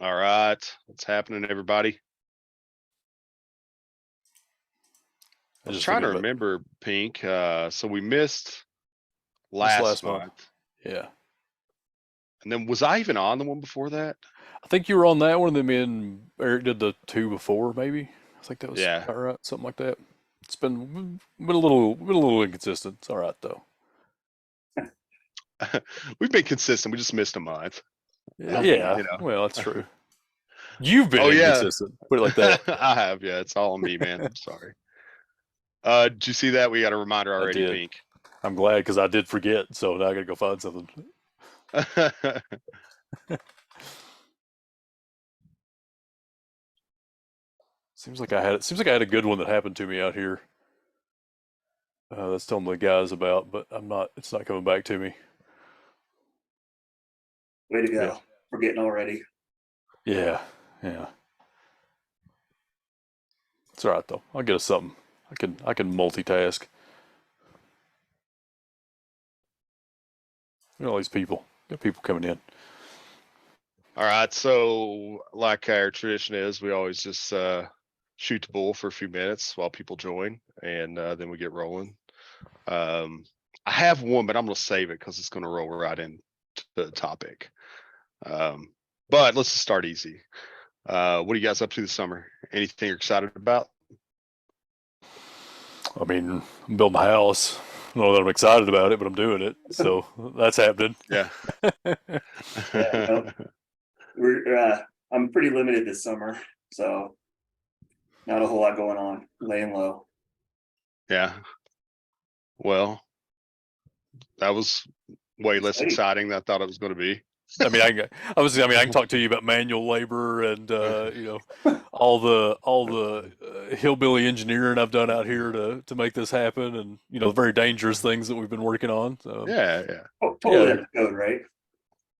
All right. What's happening, everybody? I was trying to remember, Pink. So we missed last month. Yeah. And then was I even on the one before that? I think you were on that one, and then me and Eric did the two before, maybe. I think that was about right, something like that. It's been a little inconsistent. It's all right though. We've been consistent. We just missed a month. Yeah. Well, that's true. You've been inconsistent. Put it like that. I have. Yeah, it's all on me, man. I'm sorry. Did you see that? We got a reminder already, Pink. I'm glad because I did forget. So now I got to go find something. Seems like I had a good one that happened to me out here. That's telling the guys about, but it's not coming back to me. Way to go. Yeah. Forgetting already. Yeah. It's all right though. I'll get us something. I can multitask. All these people. Got people coming in. All right. So like our tradition is, we always just shoot the bull for a few minutes while people join, and then we get rolling. I have one, but I'm going to save it because it's going to roll right into the topic. But let's just start easy. What are you guys up to this summer? Anything you're excited about? I mean, I'm building a house. I don't know that I'm excited about it, but I'm doing it. So that's happening. Yeah. I'm pretty limited this summer, so not a whole lot going on. Laying low. Yeah. Well, that was way less exciting than I thought it was going to be. I mean, I can talk to you about manual labor and all the hillbilly engineering I've done out here to make this happen, and the very dangerous things that we've been working on. So, yeah. Totally have code, right?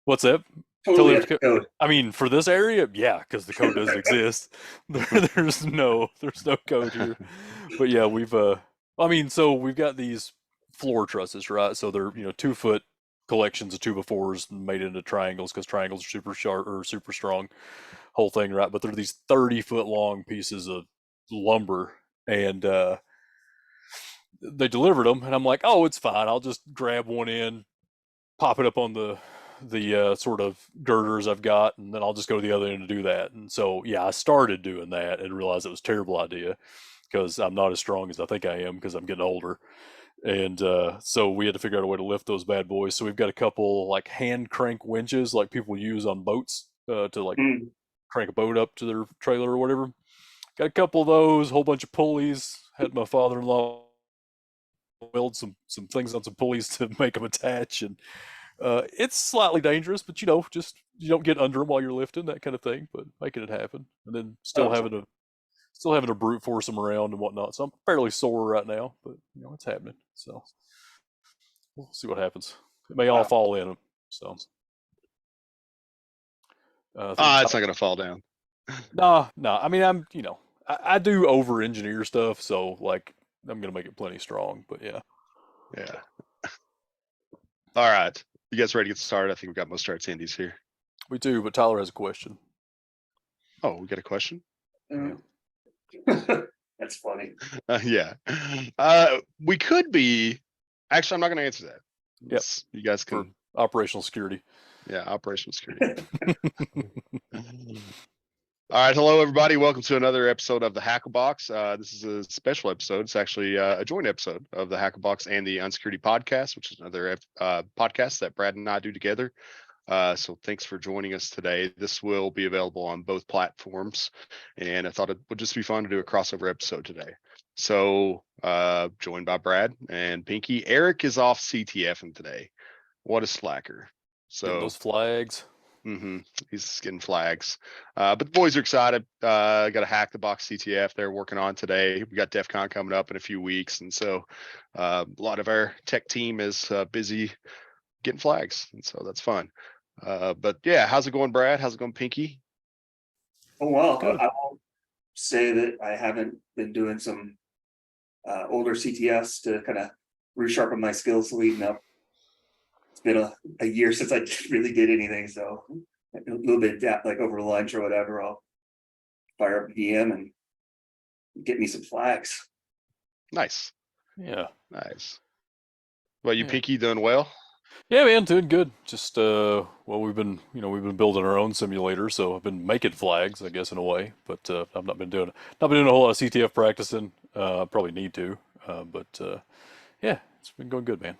What's that? Totally have code. I mean, for this area, yeah, because the code doesn't exist. There's no code here. But yeah, so we've got these floor trusses, right? So they're 2-foot collections of 2x4s made into triangles because triangles are super sharp or super strong, whole thing, right? But they're these 30-foot long pieces of lumber, and they delivered them, and I'm like, oh, it's fine. I'll just grab one end, pop it up on the sort of girders I've got, and then I'll just go to the other end to do that. And so yeah, I started doing that and realized it was a terrible idea because I'm not as strong as I think I am because I'm getting older. And so we had to figure out a way to lift those bad boys. So we've got a couple like hand crank winches like people use on boats to crank a boat up to their trailer or whatever. Got a couple of those, whole bunch of pulleys. Had my father-in-law weld some things on some pulleys to make them attach, and it's slightly dangerous, but you don't get under them while you're lifting, that kind of thing, but making it happen. And then still having to brute force them around and whatnot. So I'm fairly sore right now, but it's happening. So we'll see what happens. It may all fall in them. So it's not gonna fall down. No. I mean, I do over engineer stuff, so like I'm gonna make it plenty strong. But yeah. All right, you guys ready to get started? I think we've got most of our attendees here. We do, but Tyler has a question. Oh, we got a question? That's funny. Yeah. We could be. Actually, I'm not going to answer that. Yep. You guys can. For operational security. Yeah, operational security. All right. Hello, everybody. Welcome to another episode of the Hacklebox. This is a special episode. It's actually a joint episode of the Hacklebox and the Unsecurity Podcast, which is another podcast that Brad and I do together. So thanks for joining us today. This will be available on both platforms, and I thought it would just be fun to do a crossover episode today. So joined by Brad and Pinky. Eric is off CTFing today. What a slacker. So getting those flags. He's getting flags. But the boys are excited. Got a Hacklebox CTF they're working on today. We got DEF CON coming up in a few weeks, and so a lot of our tech team is busy getting flags, and so that's fun. But yeah, how's it going, Brad? How's it going, Pinky? Oh, well, I will say that I haven't been doing some older CTFs to kind of resharpen my skills leading up. It's been a year since I really did anything, so a little bit of depth, like over lunch or whatever, I'll fire up VM and get me some flags. Nice. Yeah. Nice. Well, you Yeah. Pinky doing well? Yeah, man, doing good. Just well, we've been building our own simulator, so I've been making flags, I guess, in a way. But I've not been doing a whole lot of CTF practicing. I probably need to, but yeah, it's been going good, man.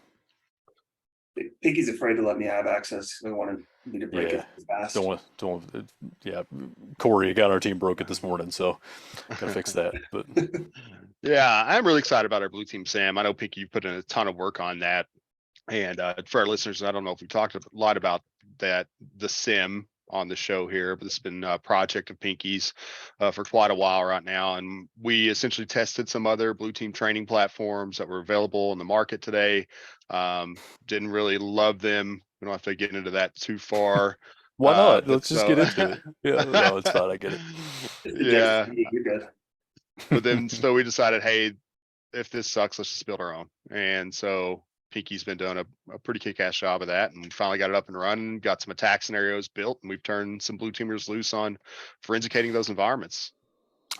Pinky's afraid to let me have access. They wanted me to break Yeah, it fast. don't want. Yeah, Corey got our team broke it this morning, so gotta fix that. But Yeah, I'm really excited about our blue team, Sam. I know Pinky, you put in a ton of work on that. And for our listeners, I don't know if we talked a lot about that, the sim on the show here, but it's been a project of Pinky's for quite a while right now. And we essentially tested some other blue team training platforms that were available in the market today. Didn't really love them. We don't have to get into that too far. why not? but Let's just get into it. Yeah, no, it's fine. I get it. Yeah. You're good. But then so we decided, hey, if this sucks, let's just build our own. And so Pinky's been doing a pretty kick-ass job of that, and finally got it up and running, got some attack scenarios built, and we've turned some blue teamers loose on forensicating those environments.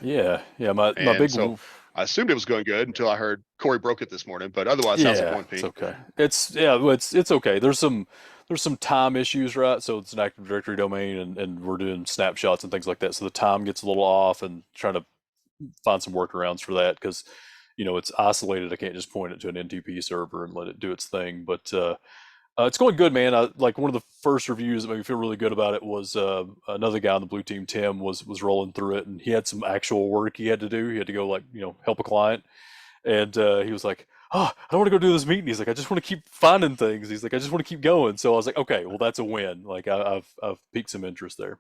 Yeah. My And big so I assumed it was going good until I heard Corey broke it this morning, but otherwise, how's it yeah, going, it's Pink? okay. It's okay. There's some time issues, right? So it's an Active Directory domain, and we're doing snapshots and things like that. So the time gets a little off, and trying to find some workarounds for that because it's isolated. I can't just point it to an NTP server and let it do its thing. But it's going good, man. Like one of the first reviews that made me feel really good about it was another guy on the blue team, Tim, was rolling through it, and he had some actual work he had to do. He had to go help a client, and he was like, "Oh, I don't want to go do this meeting." He's like, "I just want to keep finding things." He's like, "I just want to keep going." So I was like, "Okay, well that's a win." Like I've piqued some interest there.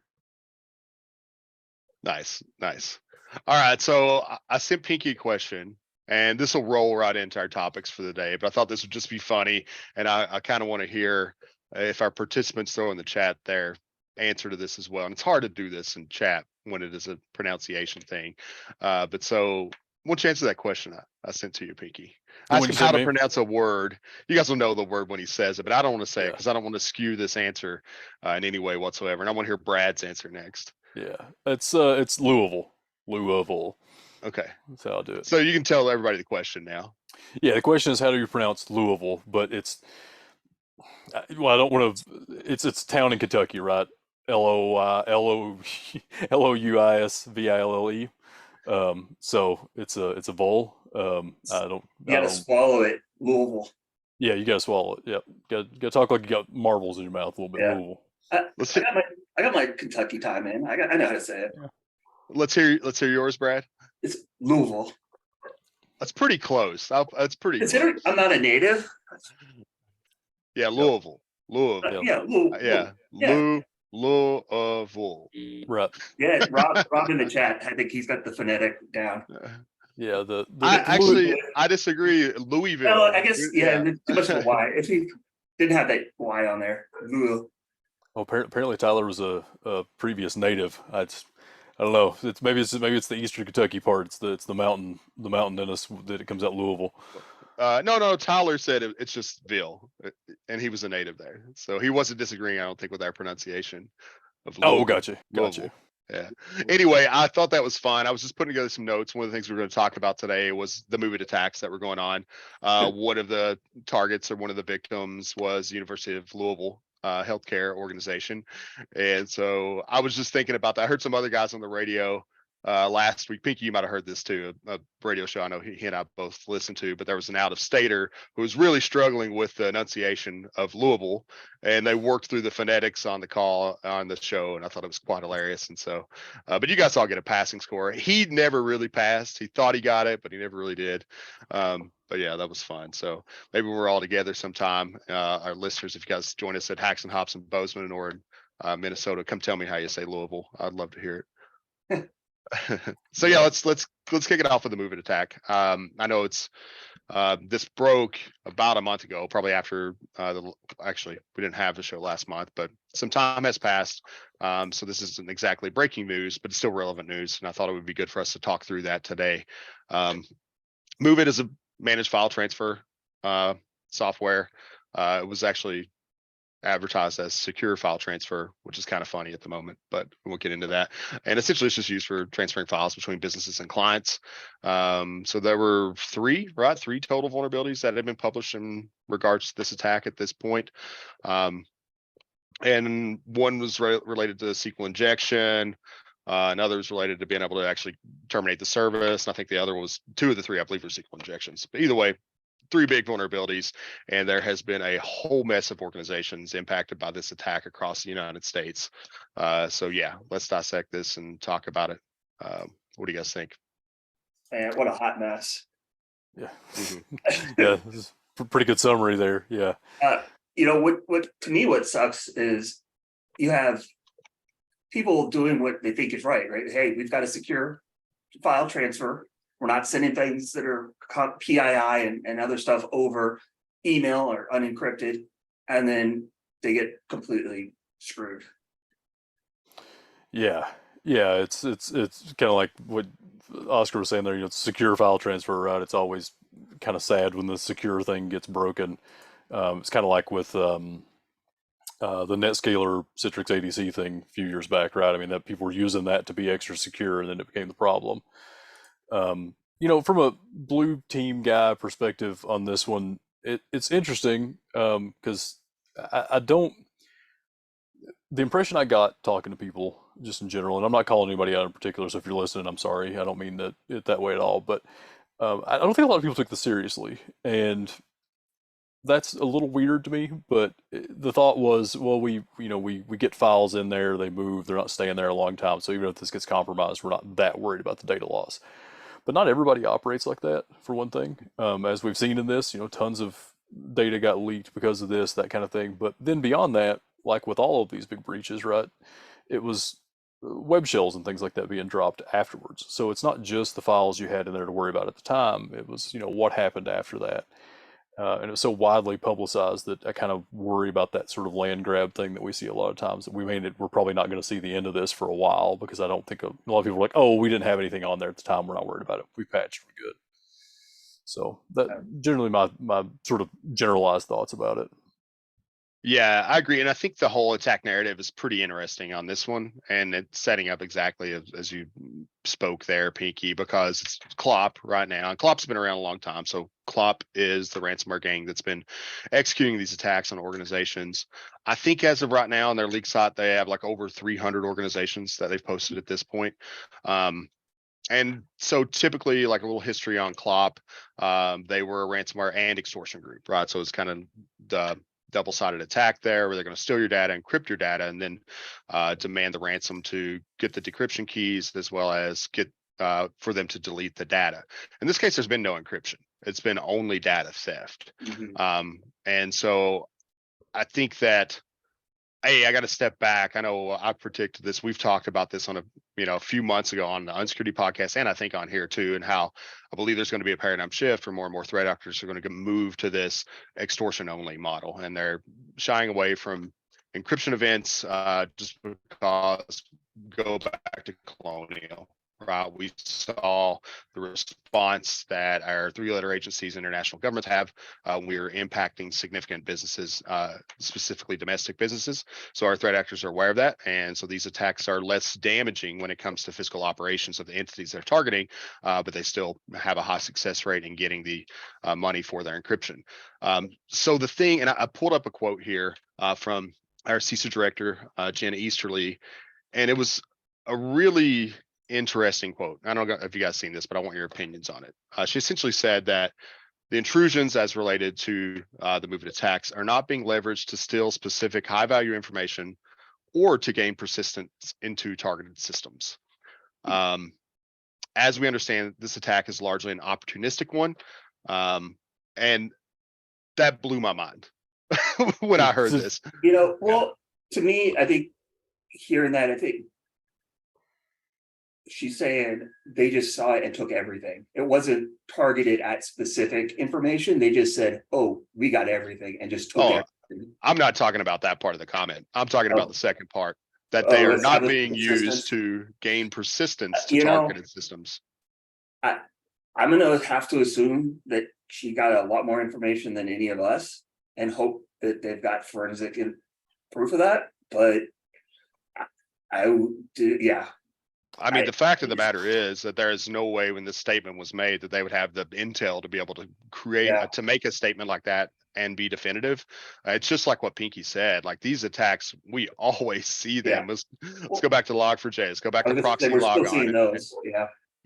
Nice. All right, so I sent Pinky a question, and this will roll right into our topics for the day, but I thought this would just be funny, and I kind of want to hear if our participants throw in the chat their answer to this as well. And it's hard to do this in chat when it is a pronunciation thing. But so we'll answer that question I sent to you, Pinky. Ask him how to pronounce a word. You guys will know the word when he says it, but I don't want to say it because I don't want to skew this answer in any way whatsoever. And I want to hear Brad's answer next. Yeah, it's Louisville. Okay. That's how I'll do it. So you can tell everybody the question now. Yeah, the question is how do you pronounce Louisville? But it's I don't want to. It's a town in Kentucky, right? Louisville. So it's a vowel. I don't. You gotta swallow it, Louisville. Yeah, you gotta swallow it. Yep. Gotta talk like you got marbles in your mouth a little bit. Yeah. Louisville. I got my Kentucky time in. I know how to say it. Let's hear yours, Brad. It's Louisville. That's pretty close. That's pretty close. I'm not a native. Yeah, Louisville. Yeah, Louisville. Louisville. Right. Yeah, Rob in the chat. I think he's got the phonetic down. Yeah, I disagree. Louisville. Well, I guess too much of a Y. If he didn't have that Y on there, Louisville. Well, apparently Tyler was a previous native. I don't know. Maybe it's the Eastern Kentucky part. It's the mountain in us that it comes out Louisville. No. Tyler said it's just Ville, and he was a native there, so he wasn't disagreeing. I don't think with our pronunciation of Louisville. Oh, gotcha. Yeah. Anyway, I thought that was fun. I was just putting together some notes. One of the things we were going to talk about today was the MOVEit attacks that were going on. One of the targets or one of the victims was University of Louisville healthcare organization. And so I was just thinking about that. I heard some other guys on the radio last week. Pinky, you might have heard this too, a radio show I know he and I both listened to, but there was an out-of-stater who was really struggling with the enunciation of Louisville, and they worked through the phonetics on the call on the show, and I thought it was quite hilarious. And so but you guys all get a passing score. He never really passed. He thought he got it, but he never really did. But yeah, that was fun. So maybe we're all together sometime. Our listeners, if you guys join us at Hacks and Hops in Bozeman or in Minnesota, come tell me how you say Louisville. I'd love to hear it. So yeah, let's kick it off with the MOVEit attack. I know it's this broke about a month ago, probably after actually we didn't have the show last month, but some time has passed. So this isn't exactly breaking news, but it's still relevant news, and I thought it would be good for us to talk through that today. MOVEit is a managed file transfer software. It was actually advertised as secure file transfer, which is kind of funny at the moment, but we won't get into that. And essentially it's just used for transferring files between businesses and clients. So there were three total vulnerabilities that have been published in regards to this attack at this point. And one was related to SQL injection. Another was related to being able to actually terminate the service. And I think the other was two of the three, I believe, were SQL injections. But either way, three big vulnerabilities, and there has been a whole mess of organizations impacted by this attack across the United States. So yeah, let's dissect this and talk about it. What do you guys think? Man, what a hot mess. Yeah. Yeah, this is a pretty good summary there. Yeah. What to me, what sucks is you have people doing what they think is right? Hey, we've got a secure file transfer. We're not sending things that are PII and other stuff over email or unencrypted, and then they get completely screwed. Yeah, it's kind of like what Oscar was saying there. It's secure file transfer, right? It's always kind of sad when the secure thing gets broken. It's kind of like with the NetScaler Citrix ADC thing a few years back, right? I mean, that people were using that to be extra secure, and then it became the problem. From a blue team guy perspective on this one, it's interesting because I don't. The impression I got talking to people just in general, and I'm not calling anybody out in particular, so if you're listening, I'm sorry. I don't mean it that way at all, but I don't think a lot of people took this seriously, and that's a little weird to me. But the thought was, well, we get files in there, they move, they're not staying there a long time, so even if this gets compromised, we're not that worried about the data loss. But not everybody operates like that, for one thing. As we've seen in this, tons of data got leaked because of this, that kind of thing. But then beyond that, like with all of these big breaches, right, it was web shells and things like that being dropped afterwards. So it's not just the files you had in there to worry about at the time. It was, what happened after that. And it was so widely publicized that I kind of worry about that sort of land grab thing that we see a lot of times, that we're probably not going to see the end of this for a while, because I don't think a lot of people are like, oh, we didn't have anything on there at the time, we're not worried about it, we patched, we're good. So that generally my sort of generalized thoughts about it. Yeah, I agree. And I think the whole attack narrative is pretty interesting on this one. And it's setting up exactly as you spoke there, Pinky, because it's Clop right now. And Clop's been around a long time. So Clop is the ransomware gang that's been executing these attacks on organizations. I think as of right now on their leak site, they have like over 300 organizations that they've posted at this point. And so typically, like a little history on Clop, they were a ransomware and extortion group, right? So it's kind of the double-sided attack there, where they're going to steal your data, encrypt your data, and then demand the ransom to get the decryption keys, as well as get for them to delete the data. In this case, there's been no encryption. It's been only data theft. Mm-hmm. And so I think that, hey, I got to step back. I know I predicted this. We've talked about this on a few months ago on the Unsecurity Podcast, and I think on here too, and how I believe there's going to be a paradigm shift where more and more threat actors are going to move to this extortion only model, and they're shying away from encryption events just because go back to colonial. Right, we saw the response that our three-letter agencies, international governments have. We are impacting significant businesses, specifically domestic businesses. So our threat actors are aware of that, and so these attacks are less damaging when it comes to fiscal operations of the entities they're targeting, but they still have a high success rate in getting the money for their encryption. So the thing, and I pulled up a quote here from our CISO director, Jenna Easterly, and it was a really interesting quote. I don't know if you guys seen this, but I want your opinions on it. She essentially said that the intrusions as related to the MOVEit attacks are not being leveraged to steal specific high value information or to gain persistence into targeted systems. As we understand, this attack is largely an opportunistic one. And that blew my mind when I heard this. Well, to me, I think hearing that, I think she's saying they just saw it and took everything. It wasn't targeted at specific information. They just said, oh, we got everything, and just took everything. I'm not talking about that part of the comment. I'm talking about the second part, that they are not being used to gain persistence to targeted systems. I'm going to have to assume that she got a lot more information than any of us, and hope that they've got forensic proof of that, but I do, yeah. I mean, the fact of the matter is that there is no way when this statement was made that they would have the intel to be able to create to make a statement like that and be definitive. It's just like what Pinky said. Like these attacks, we always see them. Let's go back to Log4j. Let's go back to proxy log on. Those.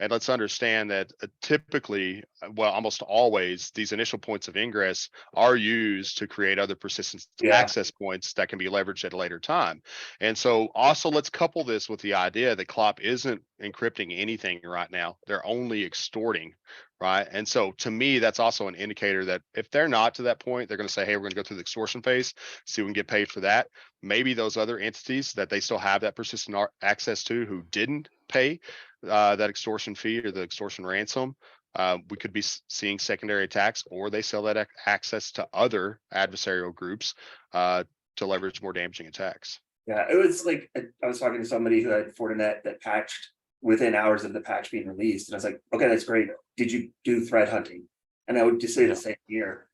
And let's understand that typically, well, almost always, these initial points of ingress are used to create other persistent access points that can be leveraged at a later time. And so also let's couple this with the idea that CLOP isn't encrypting anything right now. They're only extorting, right? And so to me, that's also an indicator that if they're not to that point, they're going to say, hey, we're going to go through the extortion phase, see if we can get paid for that. Maybe those other entities that they still have that persistent access to who didn't pay that extortion fee or the extortion ransom, we could be seeing secondary attacks, or they sell that access to other adversarial groups to leverage more damaging attacks. Yeah, it was like I was talking to somebody who had Fortinet that patched within hours of the patch being released, and I was like, okay, that's great. Did you do threat hunting? And I would just say the same here.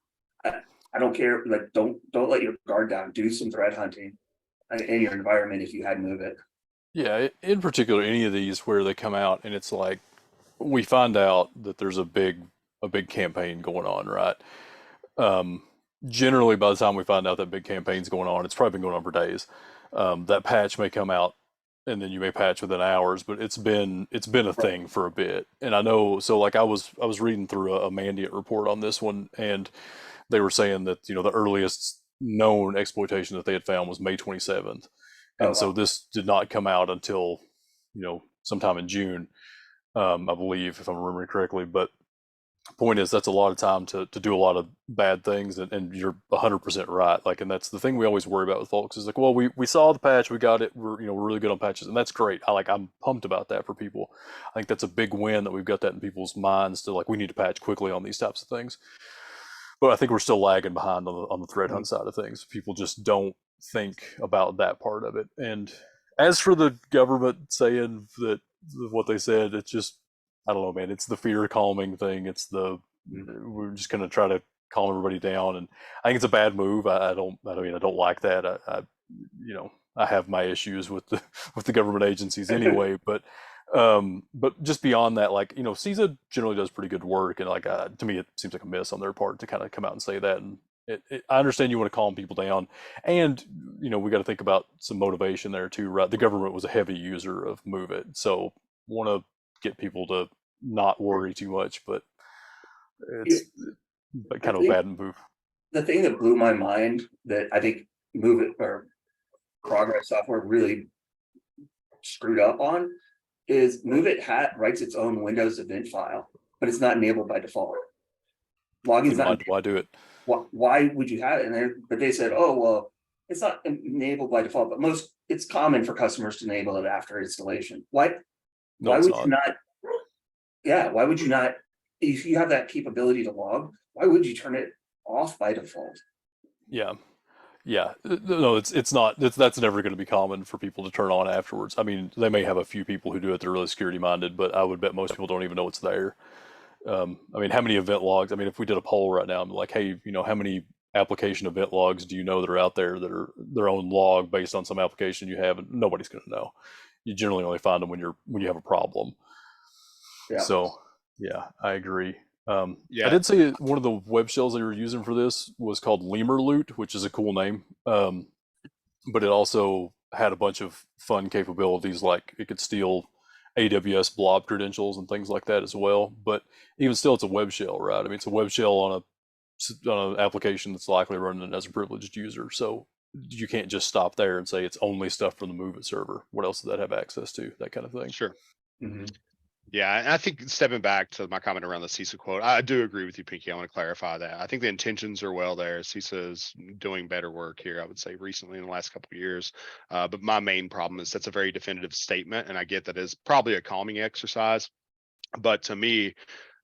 I don't care. Like, don't let your guard down. Do some threat hunting in your environment if you had MOVEit. Yeah, in particular, any of these where they come out and it's like we find out that there's a big campaign going on, right? Generally, by the time we find out that big campaign's going on, it's probably been going on for days. That patch may come out, and then you may patch within hours, but it's been a thing for a bit. And I know, so like I was reading through a Mandiant report on this one, and they were saying that the earliest known exploitation that they had found was May 27th. And so this did not come out until, sometime in June, I believe, if I'm remembering correctly. But the point is, that's a lot of time to do a lot of bad things, and you're 100% right. Like, and that's the thing we always worry about with folks is like, well, we saw the patch, we got it, we're really good on patches, and that's great. I'm pumped about that for people. I think that's a big win that we've got that in people's minds to like, we need to patch quickly on these types of things. But I think we're still lagging behind on the threat hunt side of things. People just don't think about that part of it. And as for the government saying that what they said, it's just, I don't know, man, it's the fear calming thing. It's we're just going to try to calm everybody down. And I think it's a bad move. I don't like that. I have my issues with the government agencies anyway, but just beyond that, like, CISA generally does pretty good work. And like, to me, it seems like a miss on their part to kind of come out and say that. And I understand you want to calm people down, and we got to think about some motivation there too, right? The government was a heavy user of MOVEit, so want to get people to not worry too much, but it's kind of a bad move. The thing that blew my mind that I think MOVEit or Progress Software really screwed up on is MOVEit writes its own Windows event file, but it's not enabled by default. Logging's not. Why do it? Why would you have it? But they said, oh, well, it's not enabled by default, but it's common for customers to enable it after installation. Why would you not? Yeah, why would you not? If you have that capability to log, why would you turn it off by default? Yeah. No, it's not. That's never going to be common for people to turn on afterwards. I mean, they may have a few people who do it that are really security minded, but I would bet most people don't even know it's there. I mean, how many event logs? I mean, if we did a poll right now, I'm like, hey, how many application event logs do you know that are out there that are their own log based on some application you have? And nobody's going to know. You generally only find them when you have a problem. Yeah. So, yeah, I agree. I did say one of the web shells they were using for this was called Lemur Loot, which is a cool name. But it also had a bunch of fun capabilities, like it could steal AWS blob credentials and things like that as well. But even still, it's a web shell, right? I mean, it's a web shell on an application that's likely running as a privileged user. So you can't just stop there and say it's only stuff from the MOVEit server. What else does that have access to? That kind of thing. Sure. Mm-hmm. Yeah, and I think stepping back to my comment around the CISA quote, I do agree with you, Pinky. I want to clarify that. I think the intentions are well there. CISA is doing better work here, I would say, recently in the last couple of years. But my main problem is that's a very definitive statement, and I get that is probably a calming exercise. But to me,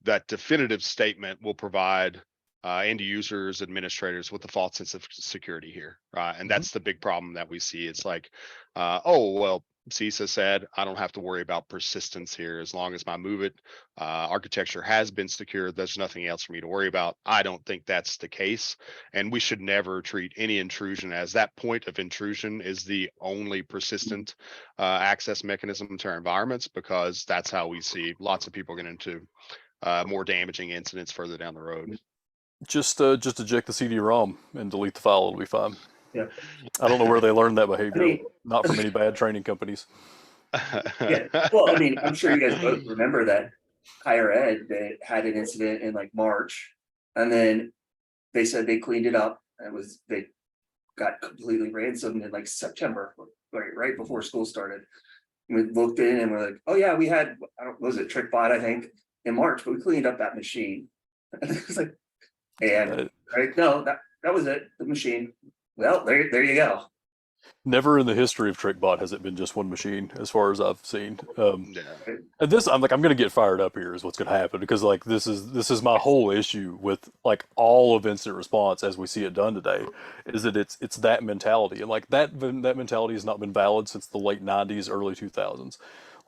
that definitive statement will provide end users, administrators with a false sense of security here, right? And that's the big problem that we see. It's like, oh, well, CISA said, I don't have to worry about persistence here as long as my MOVEit architecture has been secure. There's nothing else for me to worry about. I don't think that's the case. And we should never treat any intrusion as that point of intrusion is the only persistent access mechanism to our environments, because that's how we see lots of people get into more damaging incidents further down the road. Just eject the CD-ROM and delete the file. It'll be fine. Yeah. I don't know where they learned that behavior. I mean, Not from any bad training companies. yeah. Well, I mean, I'm sure you guys both remember that higher ed that had an incident in like March, and then they said they cleaned it up. They got completely ransomed in like September, right before school started. We looked in and we're like, oh yeah, we had, was it TrickBot, I think, in March, but we cleaned up that machine. And it was like, and right, no, that was it, the machine. Well, there you go. Never in the history of TrickBot has it been just one machine, as far as I've seen. Yeah. And this, I'm going to get fired up here is what's going to happen, because like this is my whole issue with like all of incident response as we see it done today, is that it's that mentality, and like that mentality has not been valid since the late 90s, early 2000s.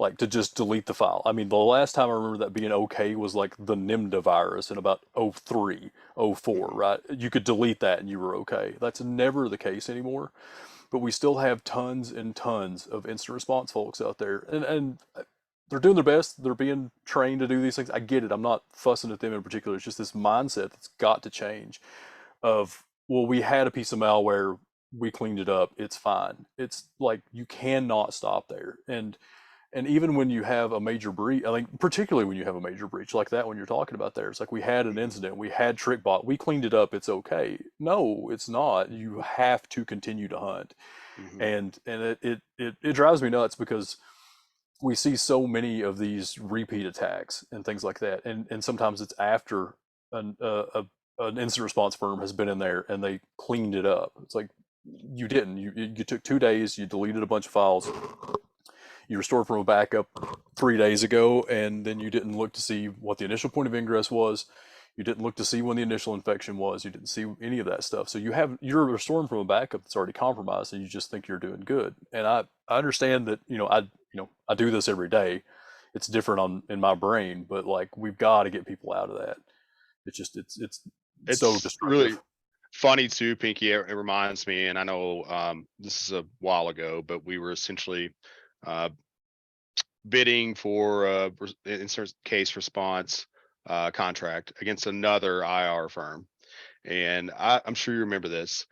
Like to just delete the file. I mean, the last time I remember that being okay was like the NIMDA virus in about 03, 04, right? You could delete that and you were okay. That's never the case anymore. But we still have tons and tons of incident response folks out there, and they're doing their best. They're being trained to do these things. I get it. I'm not fussing at them in particular. It's just this mindset that's got to change of, well, we had a piece of malware, we cleaned it up, it's fine. It's like you cannot stop there. And even when you have a major breach, I think particularly when you have a major breach like that one you're talking about there, it's like we had an incident, we had TrickBot, we cleaned it up, it's okay. No, it's not. You have to continue to hunt. Mm-hmm. And it drives me nuts, because we see so many of these repeat attacks and things like that. And sometimes it's after an incident response firm has been in there and they cleaned it up. It's like, you didn't. You took 2 days, you deleted a bunch of files, you restored from a backup 3 days ago, and then you didn't look to see what the initial point of ingress was. You didn't look to see when the initial infection was. You didn't see any of that stuff. So you're restoring from a backup that's already compromised, and you just think you're doing good. And I understand that, I do this every day. It's different in my brain, but like we've got to get people out of that. It's just it's so destructive. Really funny too, Pinky. It reminds me, and I know this is a while ago, but we were essentially bidding for insert case response contract against another IR firm, and I'm sure you remember this.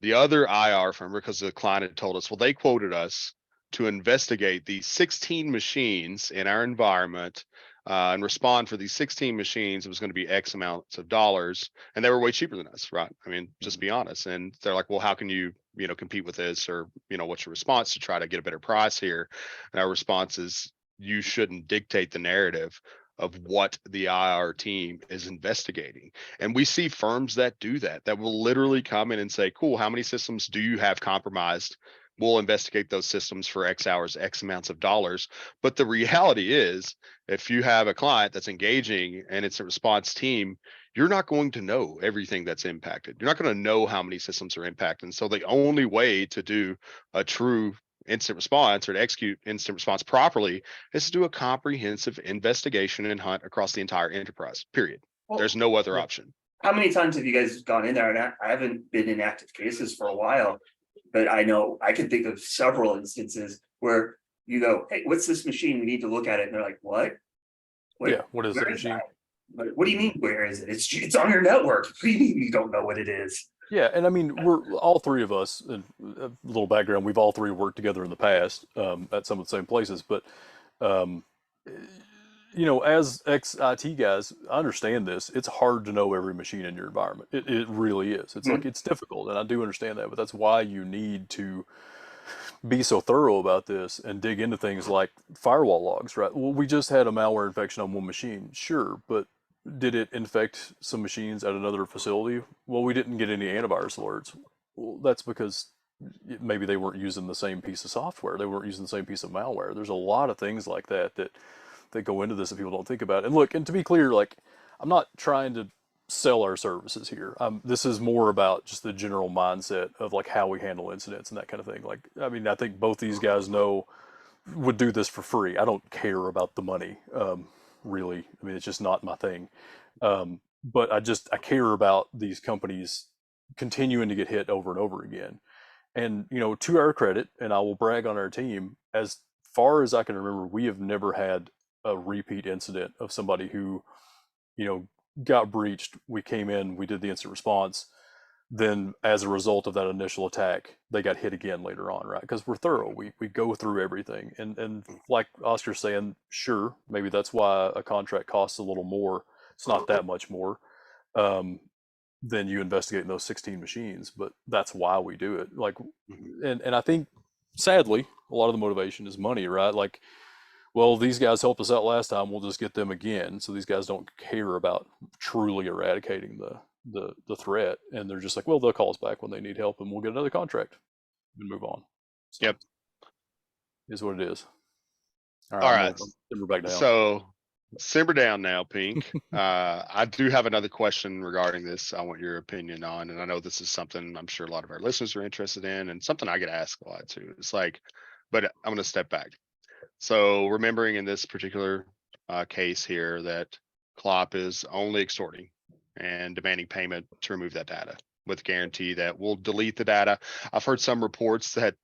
The other IR firm, because the client had told us, well, they quoted us to investigate these 16 machines in our environment and respond for these 16 machines. It was going to be X amounts of dollars, and they were way cheaper than us, right? I mean, just be honest. And they're like, well, how can you compete with this, or what's your response to try to get a better price here? And our response is, you shouldn't dictate the narrative of what the IR team is investigating. And we see firms that do that will literally come in and say, cool, how many systems do you have compromised? We'll investigate those systems for X hours, X amounts of dollars. But the reality is, if you have a client that's engaging and it's a response team, you're not going to know everything that's impacted. You're not going to know how many systems are impacted. And so the only way to do a true incident response, or to execute incident response properly, is to do a comprehensive investigation and hunt across the entire enterprise, period. Well, there's no other option. How many times have you guys gone in there? And I haven't been in active cases for a while, but I know I can think of several instances where you go, hey, what's this machine? We need to look at it. And they're like, what? What is the machine? What do you mean, where is it? It's on your network. What do you mean you don't know what it is? Yeah, and I mean, we're all three of us, and a little background, we've all three worked together in the past at some of the same places, but as ex-IT guys, I understand this. It's hard to know every machine in your environment. It really is. It's like, it's difficult, and I do understand that, but that's why you need to be so thorough about this and dig into things like firewall logs, right? Well, we just had a malware infection on one machine, sure, but did it infect some machines at another facility? Well, we didn't get any antivirus alerts. Well, that's because maybe they weren't using the same piece of software. They weren't using the same piece of malware. There's a lot of things like that go into this that people don't think about. And look, and to be clear, like, I'm not trying to sell our services here. This is more about just the general mindset of like how we handle incidents and that kind of thing. Like, I mean, I think both these guys know would do this for free. I don't care about the money, really. I mean, it's just not my thing. But I care about these companies continuing to get hit over and over again. And, to our credit, and I will brag on our team, as far as I can remember, we have never had a repeat incident of somebody who, got breached. We came in, we did the instant response. Then as a result of that initial attack, they got hit again later on, right? Because we're thorough. We go through everything. And like Oscar's saying, sure, maybe that's why a contract costs a little more. It's not that much more. Then you investigate in those 16 machines, but that's why we do it. Like, and I think, sadly, a lot of the motivation is money, right? Like, well, these guys helped us out last time, we'll just get them again. So these guys don't care about truly eradicating the threat, and they're just like, well, they'll call us back when they need help, and we'll get another contract and move on. So, Yep, is what it is. All right. Simmer back down. So simmer down now, Pink. I do have another question regarding this. I want your opinion on, and I know this is something I'm sure a lot of our listeners are interested in, and something I get asked a lot too. It's like, but I'm going to step back. So remembering in this particular case here that Klopp is only extorting and demanding payment to remove that data with guarantee that we'll delete the data. I've heard some reports that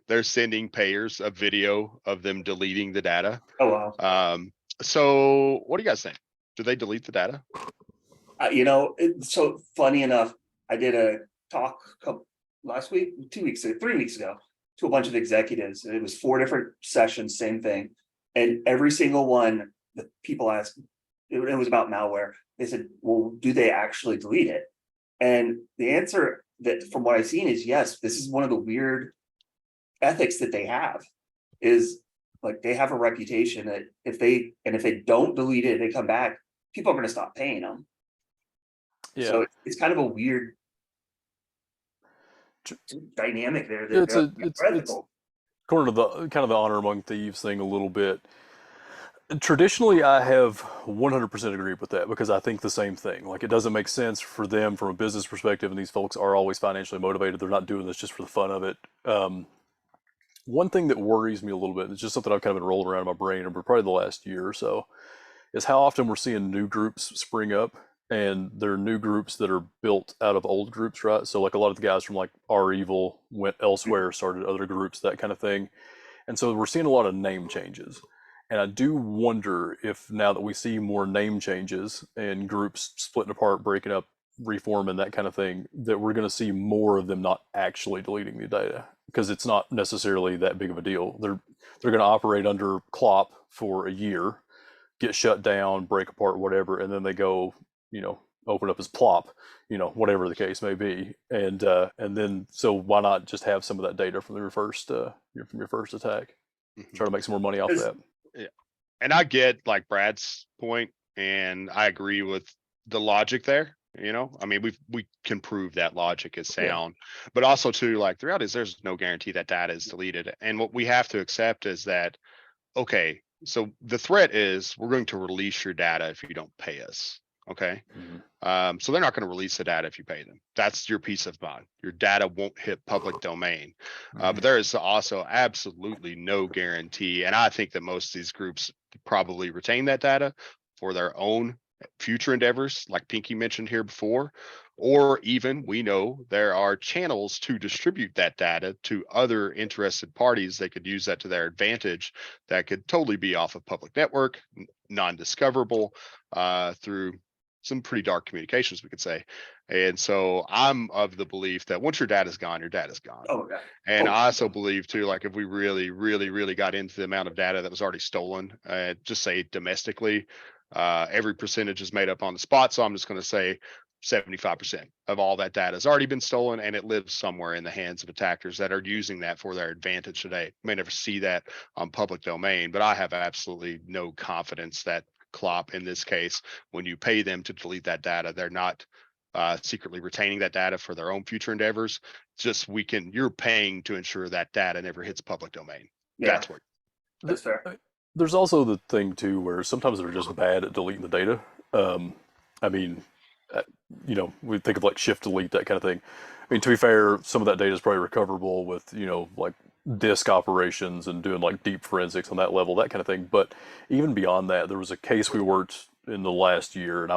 they're sending payers a video of them deleting the data. Oh, wow. So what do you guys think? Do they delete the data? It's so funny enough, I did a talk last week, 2 weeks ago, 3 weeks ago, to a bunch of executives. And it was 4 different sessions, same thing. And every single one, the people asked, it was about malware. They said, well, do they actually delete it? And the answer that from what I've seen is yes. This is one of the weird ethics that they have, is like they have a reputation that if they don't delete it, they come back, people are going to stop paying them. Yeah. So it's kind of a weird dynamic there. It's according to the kind of the honor among thieves thing a little bit. Traditionally, I have 100% agreed with that, because I think the same thing. Like, it doesn't make sense for them from a business perspective, and these folks are always financially motivated. They're not doing this just for the fun of it. One thing that worries me a little bit, and it's just something I've kind of been rolling around in my brain over probably the last year or so, is how often we're seeing new groups spring up, and they're new groups that are built out of old groups, right? So like a lot of the guys from like Our Evil went elsewhere, started other groups, that kind of thing. And so we're seeing a lot of name changes. And I do wonder if now that we see more name changes and groups splitting apart, breaking up, reforming, that kind of thing, that we're going to see more of them not actually deleting the data, because it's not necessarily that big of a deal. They're going to operate under Klopp for a year, get shut down, break apart, whatever, and then they go, open up as plop, whatever the case may be, and then so why not just have some of that data from your first attack, try to make some more money off that. Yeah, and I get like Brad's point, and I agree with the logic there. I mean, we can prove that logic is sound, but also too, like, the reality is there's no guarantee that data is deleted, and what we have to accept is that, okay, so the threat is we're going to release your data if you don't pay us. Okay. So they're not going to release the data if you pay them. That's your peace of mind. Your data won't hit public domain. But there is also absolutely no guarantee. And I think that most of these groups probably retain that data for their own future endeavors, like Pinky mentioned here before, or even we know there are channels to distribute that data to other interested parties. They could use that to their advantage. That could totally be off of public network, non-discoverable, through some pretty dark communications, we could say. And so I'm of the belief that once your data's gone, your data's gone. Oh, yeah. And I also believe too, like, if we really, really, really got into the amount of data that was already stolen, just say domestically, every percentage is made up on the spot. So I'm just going to say 75% of all that data has already been stolen, and it lives somewhere in the hands of attackers that are using that for their advantage today. You may never see that on public domain, but I have absolutely no confidence that Klopp, in this case, when you pay them to delete that data, they're not secretly retaining that data for their own future endeavors. Just you're paying to ensure that data never hits public domain. Yeah. That's fair. There's also the thing too, where sometimes they're just bad at deleting the data. I mean, we think of like shift delete, that kind of thing. I mean, to be fair, some of that data is probably recoverable with, like disk operations and doing like deep forensics on that level, that kind of thing. But even beyond that, there was a case we worked in the last year, and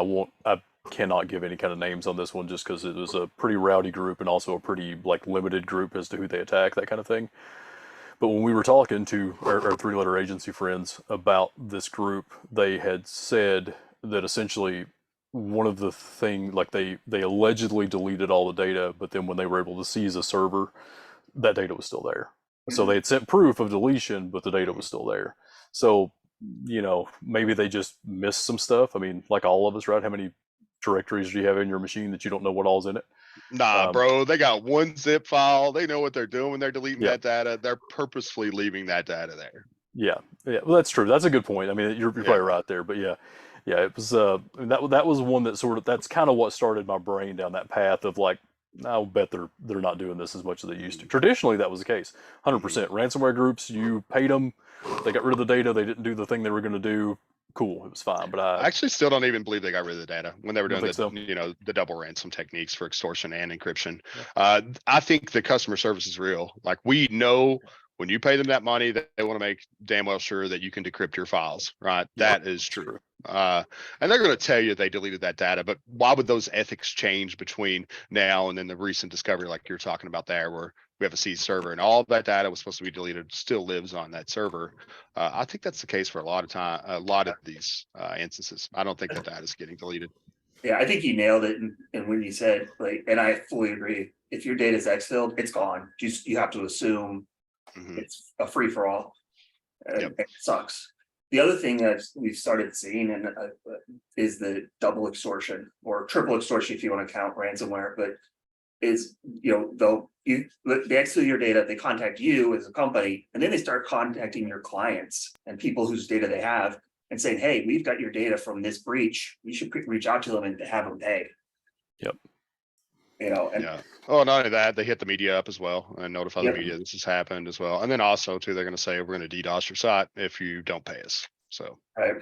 I cannot give any kind of names on this one just because it was a pretty rowdy group and also a pretty like limited group as to who they attack, that kind of thing. But when we were talking to our three-letter agency friends about this group, they had said that essentially one of the thing, like they allegedly deleted all the data, but then when they were able to seize a server, that data was still there. So they had sent proof of deletion, but the data was still there. So, maybe they just missed some stuff. I mean, like all of us, right? How many directories do you have in your machine that you don't know what all's in it? Nah, bro, they got one zip file. They know what they're doing when they're deleting Yeah. that data. They're purposefully leaving that data there. Yeah. Well, that's true. That's a good point. I mean, you're probably right there. But yeah, it was that was one that that's kind of what started my brain down that path of like, I'll bet they're not doing this as much as they used to. Traditionally, that was the case. 100%. Ransomware groups, you paid them, they got rid of the data, they didn't do the thing they were going to do. Cool, it was fine. But I actually still don't even believe they got rid of the data when they were doing the the double ransom techniques for extortion and encryption. Yeah. I think the customer service is real. Like, we know when you pay them that money, that they want to make damn well sure that you can decrypt your files, right? Yep. That is true. And they're going to tell you they deleted that data, but why would those ethics change between now and then the recent discovery, like you're talking about there, where we have a seized server and all that data was supposed to be deleted still lives on that server? I think that's the case for a lot of these instances. I don't think that data is getting deleted. Yeah, I think you nailed it. And when you said, like, and I fully agree, if your data is exfilled, it's gone. You have to assume it's a free for all. It sucks. The other thing that we've started seeing is the double extortion or triple extortion, if you want to count ransomware, but is, they exfil your data, they contact you as a company, and then they start contacting your clients and people whose data they have and saying, hey, we've got your data from this breach. You should reach out to them and have them pay. Yep. Oh, not only that, they hit the media up as well and notify the media this has happened as well. And then also too, they're going to say, we're going to DDoS your site if you don't pay us. So right.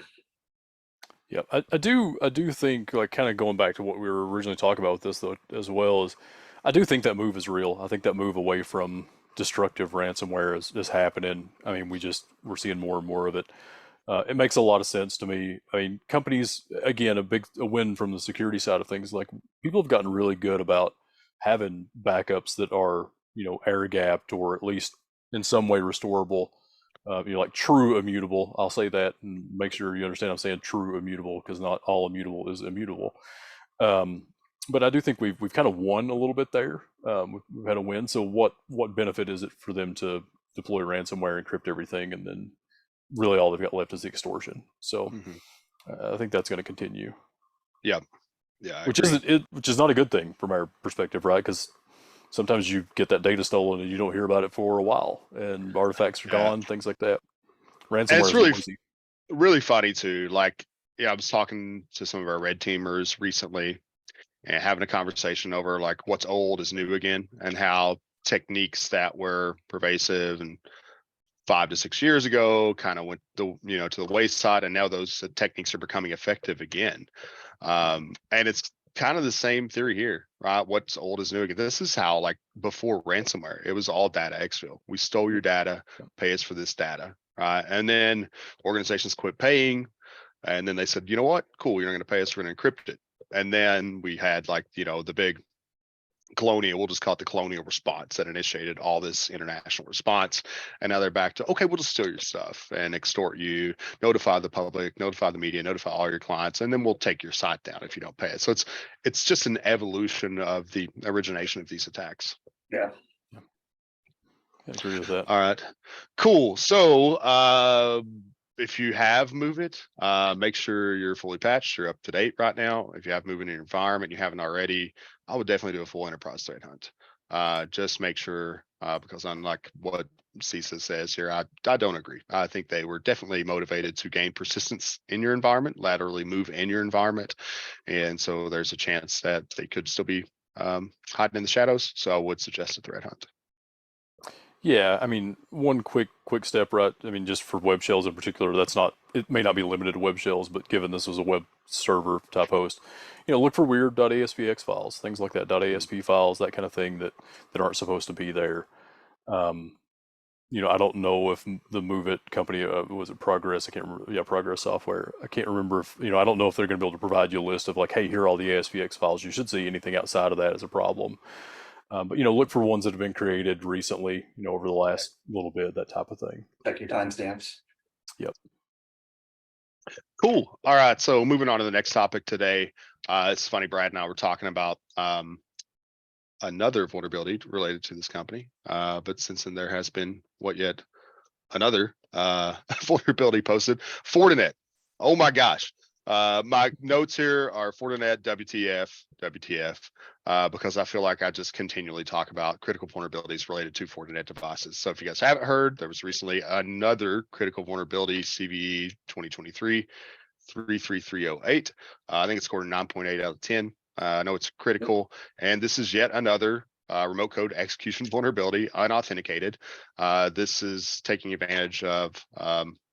Yeah, I do think, like, kind of going back to what we were originally talking about with this though as well, is I do think that move is real. I think that move away from destructive ransomware is happening. I mean, we're seeing more and more of it. It makes a lot of sense to me. I mean, companies, again, a win from the security side of things. Like, people have gotten really good about having backups that are, air gapped or at least in some way restorable. Like true immutable. I'll say that and make sure you understand I'm saying true immutable, because not all immutable is immutable. But I do think we've kind of won a little bit there. We've had a win. So what benefit is it for them to deploy ransomware, encrypt everything, and then really all they've got left is the extortion? So I think that's going to continue. Yeah. Which is not a good thing from our perspective, right? Because sometimes you get that data stolen and you don't hear about it for a while, and artifacts are gone, things like that. Ransomware is really funny too. Like, I was talking to some of our red teamers recently and having a conversation over like what's old is new again, and how techniques that were pervasive and 5 to 6 years ago kind of went to the wayside, and now those techniques are becoming effective again. And it's kind of the same theory here, right? What's old is new again. This is how, like, before ransomware, it was all data exfil. We stole your data, pay us for this data, right? And then organizations quit paying, and then they said, you know what? Cool, you're not going to pay us, we're going to encrypt it. And then we had, like, the big colonial, we'll just call it the colonial response, that initiated all this international response. And now they're back to, okay, we'll just steal your stuff and extort you, notify the public, notify the media, notify all your clients, and then we'll take your site down if you don't pay it. So it's just an evolution of the origination of these attacks. Yeah. I agree with that. All right, cool. So if you have MOVEit, make sure you're fully patched, you're up to date right now. If you have MOVEit in your environment, you haven't already, I would definitely do a full enterprise threat hunt. Just make sure, because unlike what CISA says here, I don't agree. I think they were definitely motivated to gain persistence in your environment, laterally move in your environment. And so there's a chance that they could still be hiding in the shadows. So I would suggest a threat hunt. Yeah, I mean, one quick step, right? I mean, just for web shells in particular, it may not be limited to web shells, but given this was a web server type host, look for weird .aspx files, things like that, .asp files, that kind of thing that aren't supposed to be there. I don't know if the MOVEit company, was it Progress? I can't remember. Yeah, Progress Software. I can't remember if, I don't know if they're going to be able to provide you a list of like, hey, here are all the ASVX files you should see. Anything outside of that is a problem. But, look for ones that have been created recently, over the last little bit, that type of thing. Check your timestamps. Yep. Cool. All right. So moving on to the next topic today. It's funny, Brad and I were talking about another vulnerability related to this company. But since then there has been another vulnerability posted. Fortinet. Oh my gosh. My notes here are Fortinet, WTF, because I feel like I just continually talk about critical vulnerabilities related to Fortinet devices. So if you guys haven't heard, there was recently another critical vulnerability, CVE 2023 33308. I think it scored a 9.8 out of 10. I know it's critical, and this is yet another remote code execution vulnerability, unauthenticated. This is taking advantage of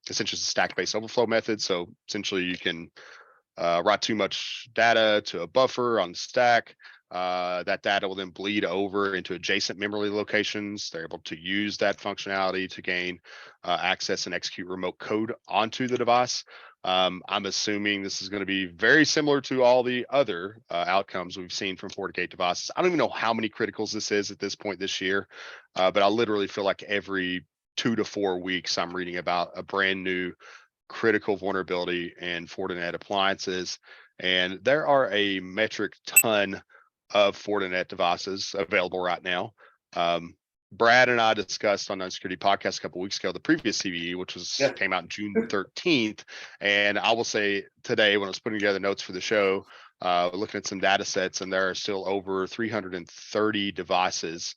essentially the stack-based overflow method. So essentially you can write too much data to a buffer on the stack. That data will then bleed over into adjacent memory locations. They're able to use that functionality to gain access and execute remote code onto the device. I'm assuming this is going to be very similar to all the other outcomes we've seen from FortiGate devices. I don't even know how many criticals this is at this point this year, but I literally feel like every 2 to 4 weeks I'm reading about a brand new critical vulnerability in Fortinet appliances. And there are a metric ton of Fortinet devices available right now. Brad and I discussed on the Unsecurity Podcast a couple of weeks ago the previous CVE, which came out on June 13th. And I will say today, when I was putting together notes for the show, looking at some data sets, and there are still over 330 devices,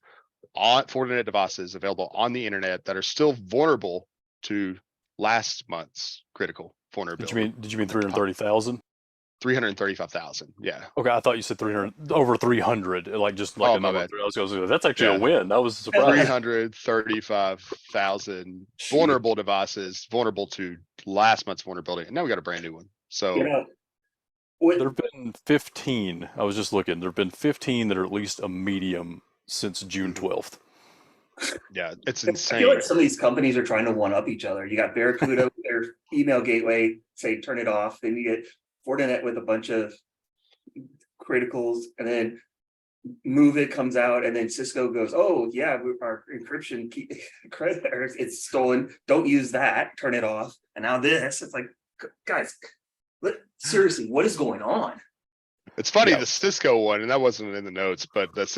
Fortinet devices available on the internet that are still vulnerable to last month's critical vulnerability. Did you mean 330,000? 335,000. Yeah. Okay, I thought you said 300, over 300, like just like a my number. bad. I was going to say, that's actually a win. That was a surprise. 335,000 vulnerable devices, vulnerable to last month's vulnerability. And now we got a brand new one. So there have been 15. I was just looking. There have been 15 that are at least a medium since June 12th. Yeah, it's insane. I feel like some of these companies are trying to one up each other. You got Barracuda with their email gateway, say turn it off. Then you get Fortinet with a bunch of criticals, and then MOVEit comes out, and then Cisco goes, "Oh yeah, our encryption key it's stolen. Don't use that. Turn it off." And now this, it's like, guys, seriously, what is going on? It's funny, the Cisco one, and that wasn't in the notes, but it was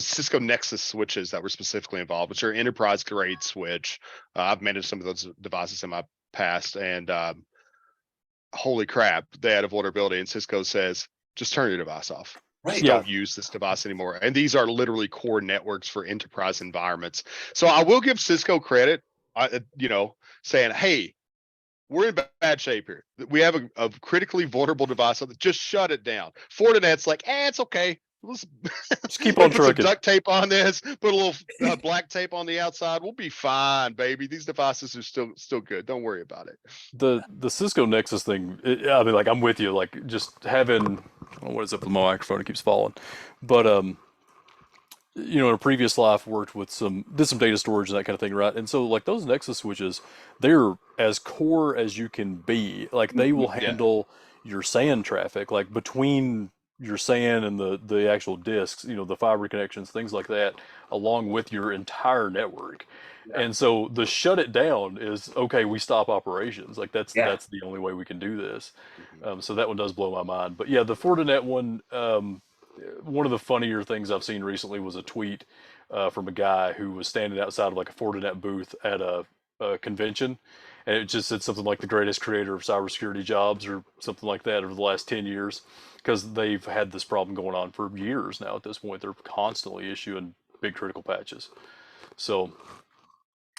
Cisco Nexus switches that were specifically involved, which are enterprise grade switch. I've managed some of those devices in my past, and holy crap, they had a vulnerability, and Cisco says, just turn your device off. Right. Don't use this device anymore. And these are literally core networks for enterprise environments. So I will give Cisco credit, saying, hey, we're in bad shape here. We have a critically vulnerable device. Just shut it down. Fortinet's like, it's okay. Let's just keep on trucking. Put some duct tape on this. Put a little black tape on the outside. We'll be fine, baby. These devices are still good. Don't worry about it. The Cisco Nexus thing. I mean, like, I'm with you. Like, just having what is up with my microphone? It keeps falling. But in a previous life, worked with did some data storage and that kind of thing, right? And so, like, those Nexus switches, they're as core as you can be. Like, they will handle your SAN traffic, like between your SAN and the actual disks, the fiber connections, things like that, along with your entire network. Yeah. And so the shut it down is, okay, we stop operations. Like that's the only way we can do this. So that one does blow my mind. But yeah, the Fortinet one, one of the funnier things I've seen recently was a tweet from a guy who was standing outside of like a Fortinet booth at a convention. And it just said something like the greatest creator of cybersecurity jobs or something like that over the last 10 years. Because they've had this problem going on for years now at this point. They're constantly issuing big critical patches. So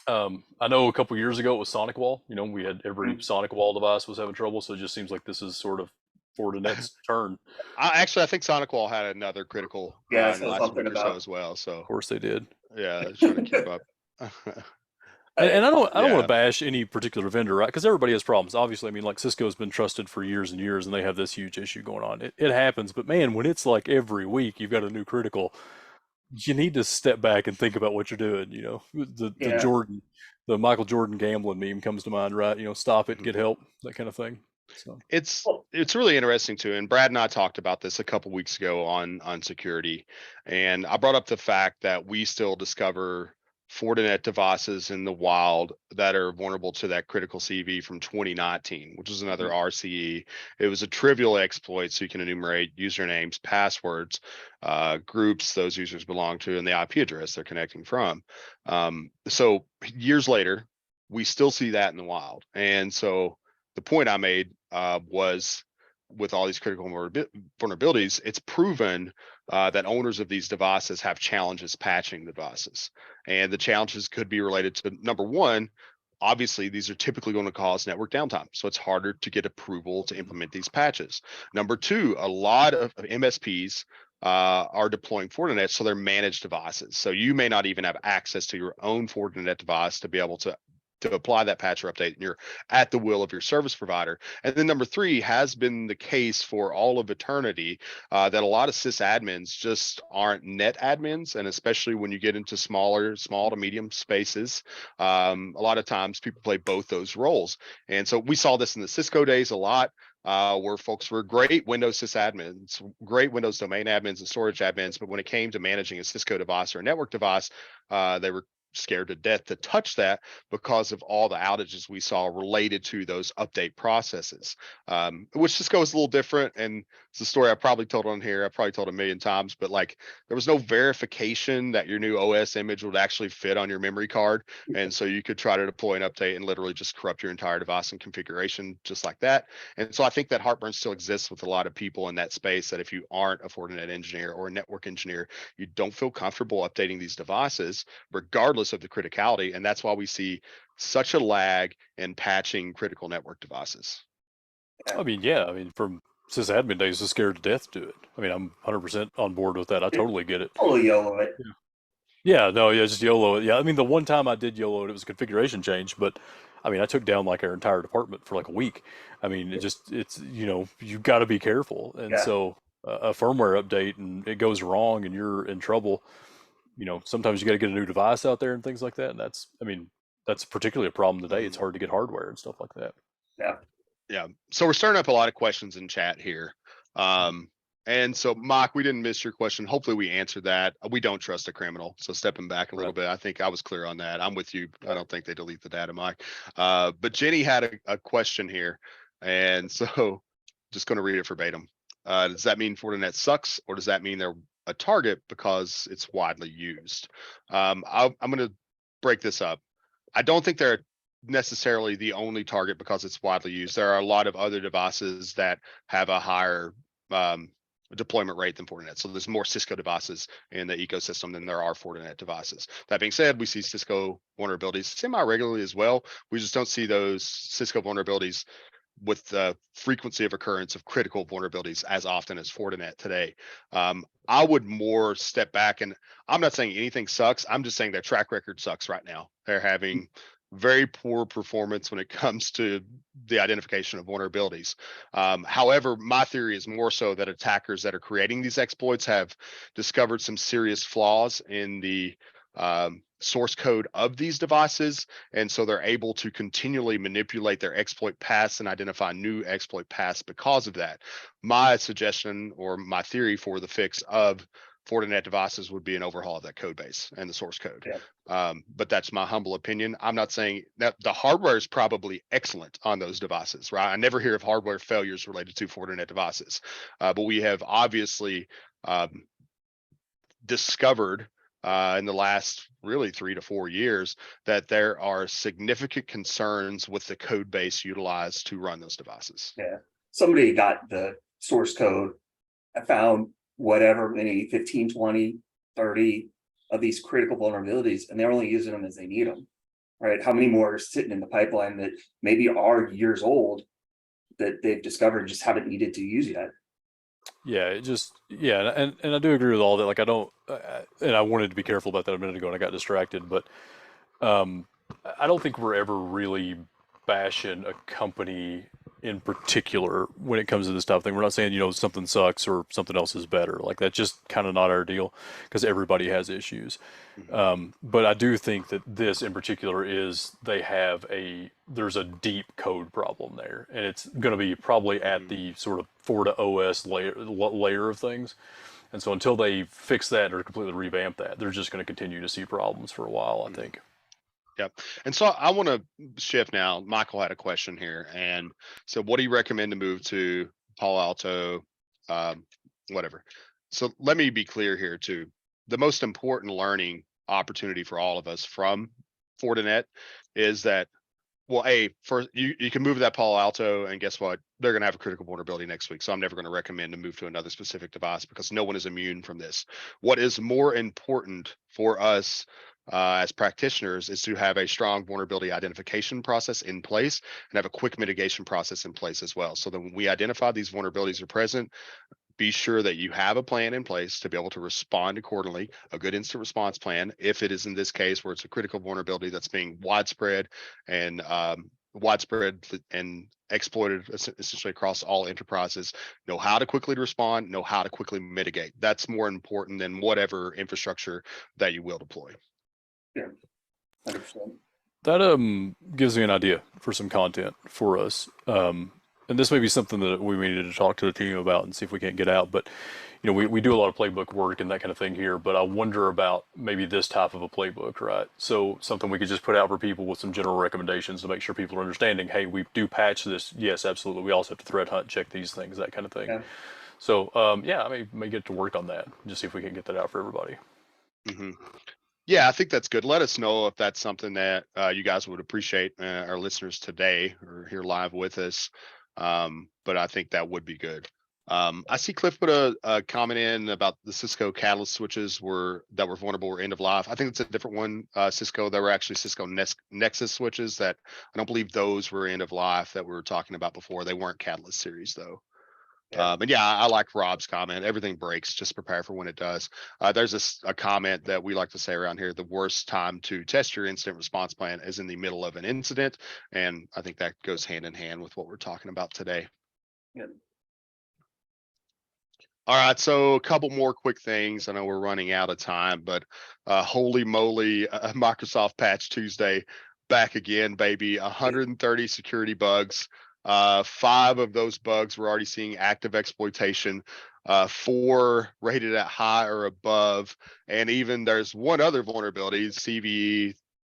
I know a couple years ago it was SonicWall. We had every SonicWall device was having trouble. So it just seems like this is sort of Fortinet's turn. I think SonicWall had another critical last week or so as well. So of course they did. Yeah, they're trying to keep up. And I don't want to bash any particular vendor, right? Because everybody has problems. Obviously, I mean, like Cisco's been trusted for years and years, and they have this huge issue going on. It happens, but man, when it's like every week you've got a new critical, you need to step back and think about what you're doing. Yeah. The Michael Jordan gambling meme comes to mind, right? Stop it, Mhm. get help, that kind of thing. So It's really interesting too. And Brad and I talked about this a couple weeks ago on security. And I brought up the fact that we still discover Fortinet devices in the wild that are vulnerable to that critical CV from 2019, which is another RCE. It was a trivial exploit, so you can enumerate usernames, passwords, groups those users belong to, and the IP address they're connecting from. So years later, we still see that in the wild. And so the point I made was with all these critical vulnerabilities, it's proven that owners of these devices have challenges patching the devices. And the challenges could be related to number one, obviously, these are typically going to cause network downtime. So it's harder to get approval to implement these patches. Number two, a lot of MSPs are deploying Fortinet, so they're managed devices. So you may not even have access to your own Fortinet device to be able to apply that patch or update, and you're at the will of your service provider. And then number three has been the case for all of eternity, that a lot of sysadmins just aren't net admins, and especially when you get into small to medium spaces, a lot of times people play both those roles. And so we saw this in the Cisco days a lot. Where folks were great Windows sysadmins, great Windows domain admins and storage admins, but when it came to managing a Cisco device or a network device, they were scared to death to touch that because of all the outages we saw related to those update processes, which Cisco is a little different. And it's a story I probably told on here. I probably told a million times, but like there was no verification that your new OS image would actually fit on your memory card. And so you could try to deploy an update and literally just corrupt your entire device and configuration just like that. And so I think that heartburn still exists with a lot of people in that space, that if you aren't a Fortinet engineer or a network engineer, you don't feel comfortable updating these devices, regardless of the criticality. And that's why we see such a lag in patching critical network devices. I mean, from sysadmin days, is scared to death to it. I mean, I'm 100% on board with that. I totally get it. Totally YOLO it. Yeah, no, yeah, just YOLO it. Yeah, I mean, the one time I did YOLO it was a configuration change, but I mean, I took down like our entire department for like a week. I mean, you've got to be careful. And Yeah. so a firmware update and it goes wrong and you're in trouble, sometimes you got to get a new device out there and things like that. And that's particularly a problem today. It's hard to get hardware and stuff like that. Yeah. So we're starting up a lot of questions in chat here. And so, Mike, we didn't miss your question. Hopefully we answered that. We don't trust a criminal. So stepping back a little bit, I think I was clear on that. I'm with you. I don't think they delete the data, Mike. But Jenny had a question here. And so just going to read it verbatim. Does that mean Fortinet sucks, or does that mean they're a target because it's widely used? I'm going to break this up. I don't think they're necessarily the only target because it's widely used. There are a lot of other devices that have a higher deployment rate than Fortinet. So there's more Cisco devices in the ecosystem than there are Fortinet devices. That being said, we see Cisco vulnerabilities semi-regularly as well. We just don't see those Cisco vulnerabilities with the frequency of occurrence of critical vulnerabilities as often as Fortinet today. I would more step back, and I'm not saying anything sucks. I'm just saying their track record sucks right now. They're having very poor performance when it comes to the identification of vulnerabilities. However, my theory is more so that attackers that are creating these exploits have discovered some serious flaws in the source code of these devices, and so they're able to continually manipulate their exploit paths and identify new exploit paths because of that. My suggestion or my theory for the fix of Fortinet devices would be an overhaul of that code base and the source code. But that's my humble opinion. I'm not saying that the hardware is probably excellent on those devices, right? I never hear of hardware failures related to Fortinet devices, but we have obviously discovered in the last really 3 to 4 years that there are significant concerns with the code base utilized to run those devices. Yeah. Somebody got the source code. I found whatever many 15, 20, 30 of these critical vulnerabilities, and they're only using them as they need them, right? How many more are sitting in the pipeline that maybe are years old that they've discovered just haven't needed to use yet? Yeah, and I do agree with all that. Like and I wanted to be careful about that a minute ago and I got distracted, but I don't think we're ever really bashing a company in particular when it comes to this type of thing. We're not saying, something sucks or something else is better. Like, that's just kind of not our deal, because everybody has issues. But I do think that this in particular there's a deep code problem there, and it's going to be probably at the sort of FortiOS layer of things. And so until they fix that or completely revamp that, they're just going to continue to see problems for a while, I think. Yep. And so I want to shift now. Michael had a question here, and so what do you recommend to move to Palo Alto, whatever. So let me be clear here too. The most important learning opportunity for all of us from Fortinet is that, well, first you can move that Palo Alto, and guess what? They're going to have a critical vulnerability next week. So I'm never going to recommend to move to another specific device, because no one is immune from this. What is more important for us as practitioners is to have a strong vulnerability identification process in place and have a quick mitigation process in place as well. So that when we identify these vulnerabilities are present, be sure that you have a plan in place to be able to respond accordingly, a good incident response plan. If it is in this case where it's a critical vulnerability that's being widespread and exploited essentially across all enterprises, know how to quickly respond, know how to quickly mitigate. That's more important than whatever infrastructure that you will deploy. Yeah, 100%. That gives me an idea for some content for us. And this may be something that we needed to talk to the team about and see if we can't get out. But, we do a lot of playbook work and that kind of thing here, but I wonder about maybe this type of a playbook, right? So something we could just put out for people with some general recommendations to make sure people are understanding, hey, we do patch this. Yes, absolutely. We also have to threat hunt, check these things, that kind of thing. Yeah. So, I may get to work on that, just see if we can get that out for everybody. Mm-hmm. Yeah, I think that's good. Let us know if that's something that you guys would appreciate, our listeners today or here live with us. But I think that would be good. I see Cliff put a comment in about the Cisco Catalyst switches that were vulnerable or end of life. I think it's a different one. Cisco, they were actually Cisco Nexus switches that I don't believe those were end of life that we were talking about before. They weren't Catalyst series though. Yeah. And yeah, I like Rob's comment. Everything breaks, just prepare for when it does. There's a comment that we like to say around here: the worst time to test your incident response plan is in the middle of an incident. And I think that goes hand in hand with what we're talking about today. Yeah. All right, so a couple more quick things. I know we're running out of time, but holy moly, Microsoft Patch Tuesday back again, baby. 130 security bugs. 5 of those bugs we're already seeing active exploitation. 4 rated at high or above, and even there's one other vulnerability, CVE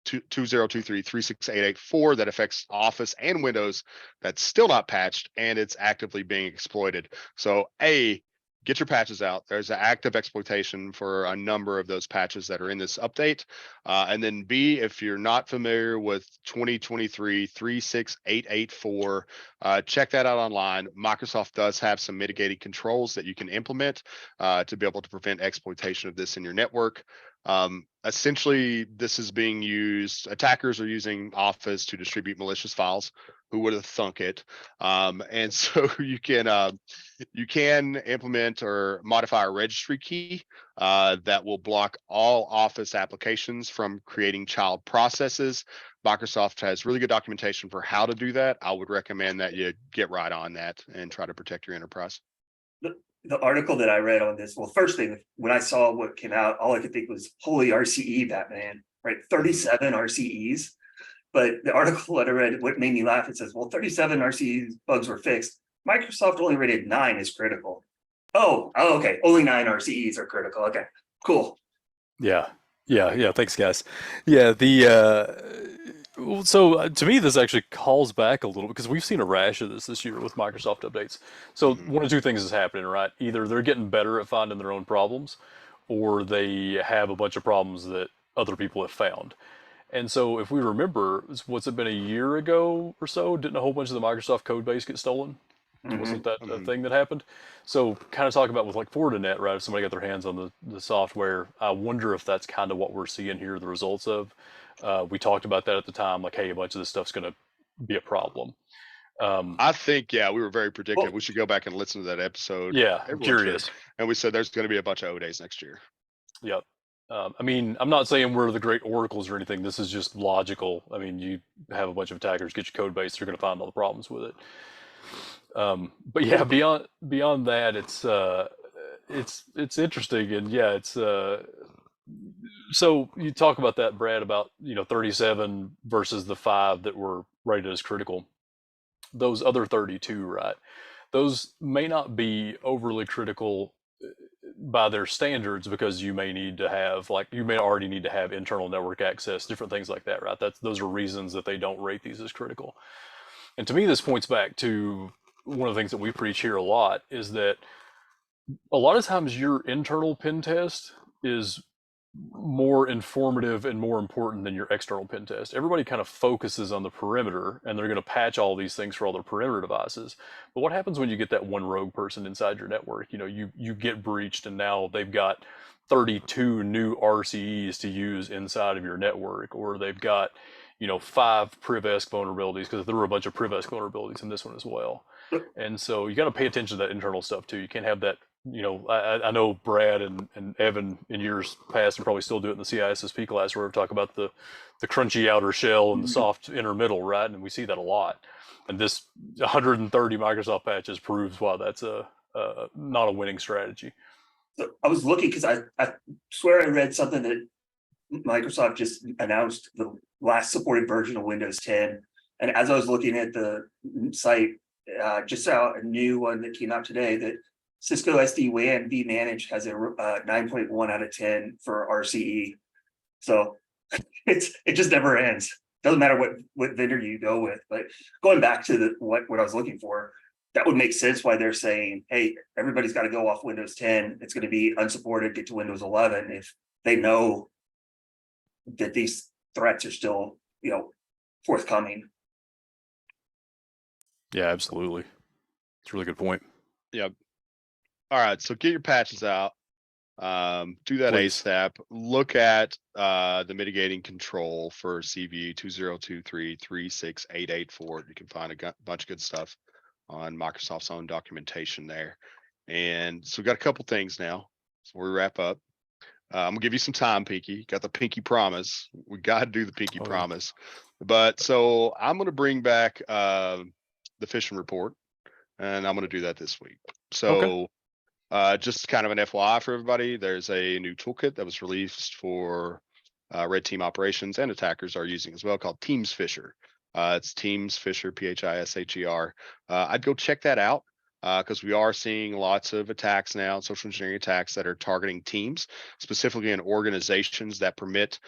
2023-36884, that affects Office and Windows, that's still not patched, and it's actively being exploited. So get your patches out. There's an active exploitation for a number of those patches that are in this update. And then B, if you're not familiar with 2023-36884, check that out online. Microsoft does have some mitigating controls that you can implement to be able to prevent exploitation of this in your network. Essentially, this is being used, attackers are using Office to distribute malicious files. Who would have thunk it? And so you can implement or modify a registry key that will block all Office applications from creating child processes. Microsoft has really good documentation for how to do that. I would recommend that you get right on that and try to protect your enterprise. The article that I read on this, well, first thing, when I saw what came out, all I could think was, holy RCE, Batman, right? 37 RCEs. But the article that I read, what made me laugh, it says, well, 37 RCE bugs were fixed. Microsoft only rated 9 as critical. Oh, okay. Only 9 RCEs are critical. Okay, cool. Yeah. Thanks, guys. Yeah, so to me, this actually calls back a little, because we've seen a rash of this year with Microsoft updates. So one of two things is happening, right? Either they're getting better at finding their own problems, or they have a bunch of problems that other people have found. And so if we remember, what's it been, a year ago or so, didn't a whole bunch of the Microsoft code base get stolen? Wasn't that a thing that happened? So kind of talk about with like Fortinet, right? If somebody got their hands on the software, I wonder if that's kind of what we're seeing here, the results of. We talked about that at the time, like, hey, a bunch of this stuff's going to be a problem. I think, we were very predictive. We should go back and listen to that episode. Yeah, I'm curious. And we said there's going to be a bunch of O-days next year. Yep. I mean, I'm not saying we're the great oracles or anything. This is just logical. I mean, you have a bunch of attackers, get your code base, you're going to find all the problems with it. But yeah, beyond that, it's interesting, and yeah, it's so you talk about that, Brad, about 37 versus the 5 that were rated as critical. Those other 32, right? Those may not be overly critical by their standards, because you may need to have, like, you may already need to have internal network access, different things like that, right? Those are reasons that they don't rate these as critical. And to me, this points back to one of the things that we preach here a lot, is that a lot of times your internal pen test is more informative and more important than your external pen test. Everybody kind of focuses on the perimeter, and they're going to patch all these things for all their perimeter devices. But what happens when you get that one rogue person inside your network? You get breached, and now they've got 32 new RCEs to use inside of your network, or they've got 5 PrivEsk vulnerabilities, because there were a bunch of PrivEsk vulnerabilities in this one as well. And so you got to pay attention to that internal stuff too. You can't have that. I know Brad and Evan in years past, and probably still do it in the CISSP class, where we talk about the crunchy outer shell and the soft inner middle, right? And we see that a lot. And this 130 Microsoft patches proves why that's not a winning strategy. So I was looking because I swear I read something that Microsoft just announced the last supported version of Windows 10. And as I was looking at the site, just saw a new one that came out today, that Cisco SD-WAN vManage has a 9.1 out of 10 for RCE. So it just never ends. Doesn't matter what vendor you go with. But going back to what I was looking for, that would make sense why they're saying, hey, everybody's got to go off Windows 10. It's going to be unsupported, get to Windows 11, if they know that these threats are still, forthcoming. Yeah, absolutely. It's a really good point. Yeah. All right. So get your patches out. Do that Please. ASAP. Look at the mitigating control for CV 2023-36884. You can find a bunch of good stuff on Microsoft's own documentation there. And so we got a couple things now. So we wrap up. I'm gonna give you some time, Pinky. Got the Pinky promise. We got to do the Pinky promise. But so I'm gonna bring back the phishing report, and I'm gonna do that this week. So just kind of an FYI for everybody, there's a new toolkit that was released for red team operations, and attackers are using as well, called Teams Fisher. It's Teams Fisher, P-H-I-S-H-E-R. I'd go check that out, because we are seeing lots of attacks now, social engineering attacks that are targeting teams, specifically in organizations that permit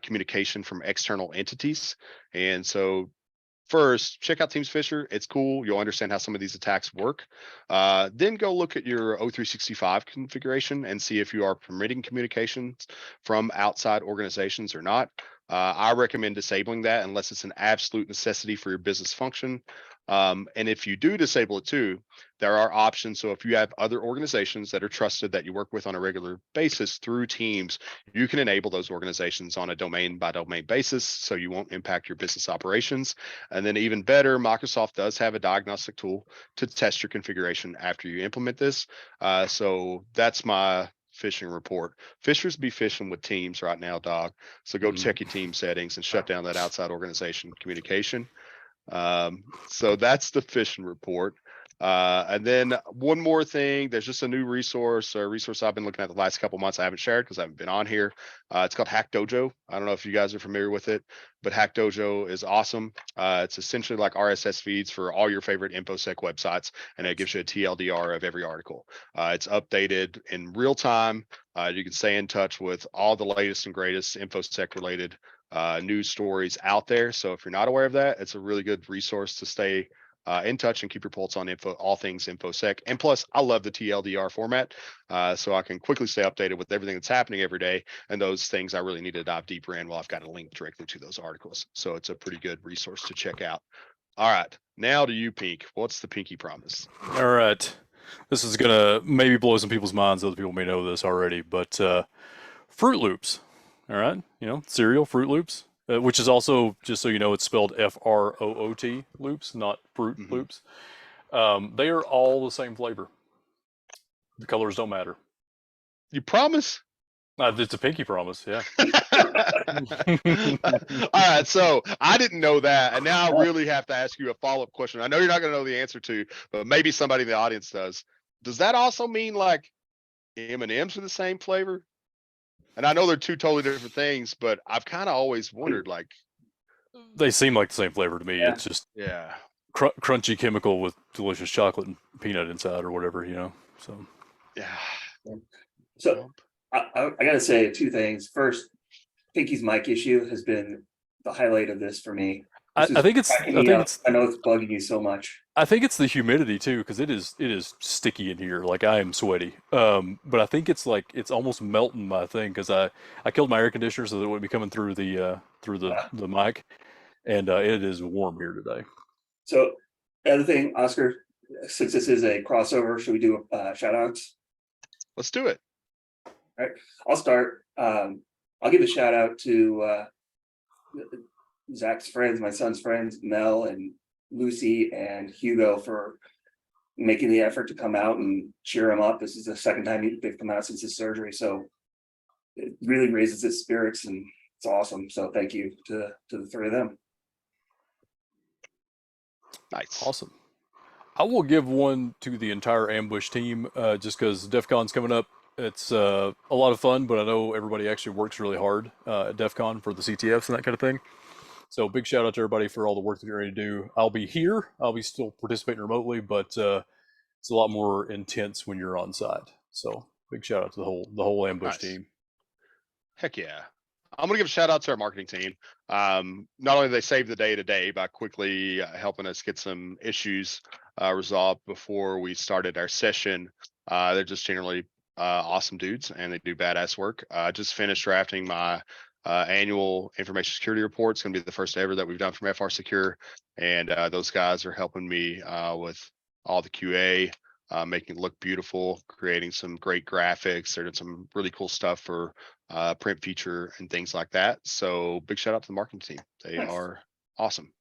communication from external entities. And so first, check out Teams Fisher. It's cool. You'll understand how some of these attacks work. Then go look at your O365 configuration and see if you are permitting communications from outside organizations or not. I recommend disabling that unless it's an absolute necessity for your business function. And if you do disable it too, there are options. So if you have other organizations that are trusted that you work with on a regular basis through Teams, you can enable those organizations on a domain by domain basis, so you won't impact your business operations. And then even better, Microsoft does have a diagnostic tool to test your configuration after you implement this. So that's my phishing report. Fishers be fishing with Teams right now, dog. So go check your team settings and shut down that outside organization communication. So that's the phishing report. And then one more thing, there's just a new resource I've been looking at the last couple months. I haven't shared because I haven't been on here. It's called Hack Dojo. I don't know if you guys are familiar with it, but Hack Dojo is awesome. It's essentially like RSS feeds for all your favorite InfoSec websites, and it gives you a TLDR of every article. It's updated in real time. You can stay in touch with all the latest and greatest InfoSec related news stories out there. So if you're not aware of that, it's a really good resource to stay in touch and keep your pulse on all things InfoSec. And plus, I love the TLDR format, so I can quickly stay updated with everything that's happening every day. And those things I really need to dive deeper in, well, I've got a link directly to those articles. So it's a pretty good resource to check out. All right, now to you, Pink. What's the Pinky promise? All right. This is going to maybe blow some people's minds. Other people may know this already, but Fruit Loops. All right. Cereal, Fruit Loops. Which is also, just so you know, it's spelled F-R-O-O-T loops, not Fruit Loops. They are all the same flavor. The colors don't matter. You promise? It's a pinky promise. Yeah. All right, so I didn't know that, and now I really have to ask you a follow-up question. I know you're not going to know the answer to, but maybe somebody in the audience does. Does that also mean like M&Ms are the same flavor? And I know they're two totally different things, but I've kind of always wondered, like, They seem like the same flavor to me. Yeah. It's just yeah, crunchy chemical with delicious chocolate and peanut inside or whatever, So yeah. So I gotta say two things. First, Pinky's mic issue has been the highlight of this for me. I think it's I know it's bugging you so much. I think it's the humidity too, because it is sticky in here. Like I am sweaty. But I think it's like it's almost melting my thing because I killed my air conditioner so that it wouldn't be coming through the mic, and it is warm here today. So the other thing, Oscar, since this is a crossover, should we do shout outs? Let's do it. All right, I'll start. I'll give a shout out to Zach's friends, my son's friends, Mel and Lucy and Hugo, for making the effort to come out and cheer him up. This is the second time they've come out since his surgery, so it really raises his spirits and it's awesome. So thank you to the three of them. Nice. Awesome. I will give one to the entire ambush team, just because DEF CON's coming up. It's a lot of fun, but I know everybody actually works really hard at DEF CON for the CTFs and that kind of thing. So big shout out to everybody for all the work that you're ready to do. I'll be here. I'll be still participating remotely, but it's a lot more intense when you're on site. So big shout out to the whole ambush team. Heck yeah. I'm going to give a shout out to our marketing team. Not only do they save the day today by quickly helping us get some issues resolved before we started our session, they're just generally awesome dudes and they do badass work. I just finished drafting my annual information security report. It's going to be the first ever that we've done from FRSecure, and those guys are helping me with all the QA, making it look beautiful, creating some great graphics. They're doing some really cool stuff for print feature and things like that. So big shout out to the marketing team. They are awesome.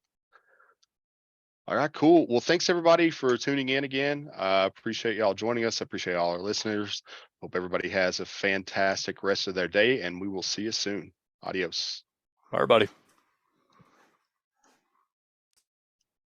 All right, cool. Well, thanks everybody for tuning in again. Appreciate y'all joining us. I appreciate all our listeners. Hope everybody has a fantastic rest of their day, and we will see you soon. Adios. All right, buddy.